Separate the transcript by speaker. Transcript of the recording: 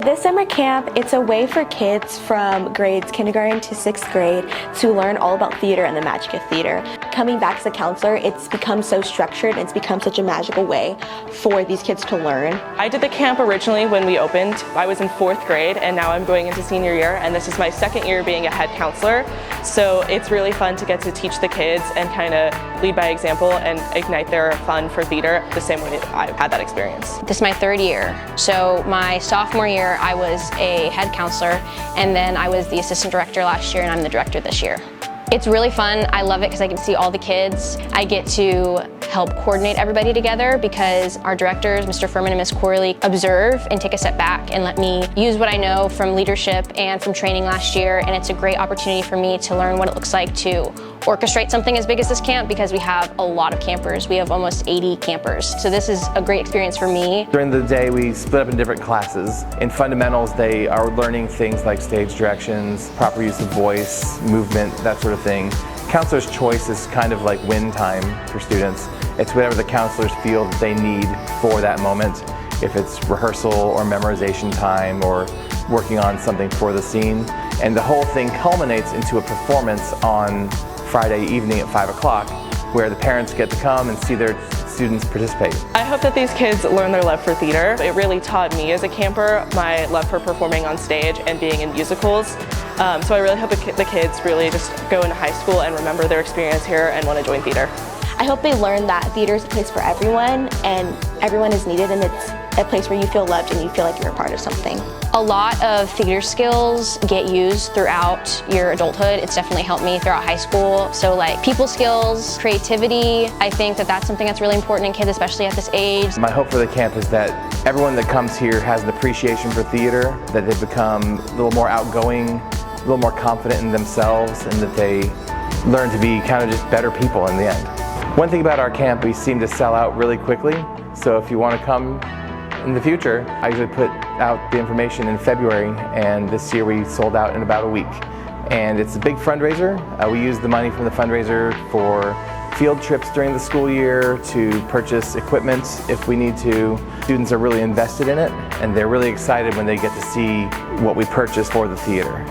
Speaker 1: This summer camp, it's a way for kids from grades kindergarten to 6th grade to learn all about theater and the magic of theater. Coming back as a counselor, it's become so structured and it's become such a magical way for these kids to learn.
Speaker 2: I did the camp originally when we opened. I was in 4th grade and now I'm going into senior year, and this is my 2nd year being a head counselor. So it's really fun to get to teach the kids and kind of lead by example and ignite their fun for theater the same way I've had that experience.
Speaker 3: This is my 3rd year. So my sophomore year I was a head counselor, and then I was the assistant director last year, and I'm the director this year. It's really fun. I love it because I get to see all the kids. I get to help coordinate everybody together because our directors, Mr. Ferman and Miss Corley, observe and take a step back and let me use what I know from leadership and from training last year, and it's a great opportunity for me to learn what it looks like to orchestrate something as big as this camp because we have a lot of campers. We have almost 80 campers. So this is a great experience for me.
Speaker 4: During the day we split up in different classes. In fundamentals they are learning things like stage directions, proper use of voice, movement, that sort of thing. Counselor's choice is kind of like win time for students. It's whatever the counselors feel that they need for that moment. If it's rehearsal or memorization time or working on something for the scene. And the whole thing culminates into a performance on Friday evening at 5 o'clock where the parents get to come and see their students participate.
Speaker 2: I hope that these kids learn their love for theater. It really taught me as a camper my love for performing on stage and being in musicals. So I really hope the kids really just go into high school and remember their experience here and want to join theater.
Speaker 1: I hope they learn that theater is a place for everyone and everyone is needed, and it's a place where you feel loved and you feel like you're a part of something.
Speaker 3: A lot of theater skills get used throughout your adulthood. It's definitely helped me throughout high school. So like people skills, creativity, I think that that's something that's really important in kids, especially at this age.
Speaker 4: My hope for the camp is that everyone that comes here has an appreciation for theater, that they become a little more outgoing, a little more confident in themselves, and that they learn to be kind of just better people in the end. One thing about our camp, we seem to sell out really quickly. So if you want to come in the future, I usually put out the information in February, and this year we sold out in about a week. And it's a big fundraiser. We use the money from the fundraiser for field trips during the school year, to purchase equipment if we need to. Students are really invested in it, and they're really excited when they get to see what we purchase for the theater.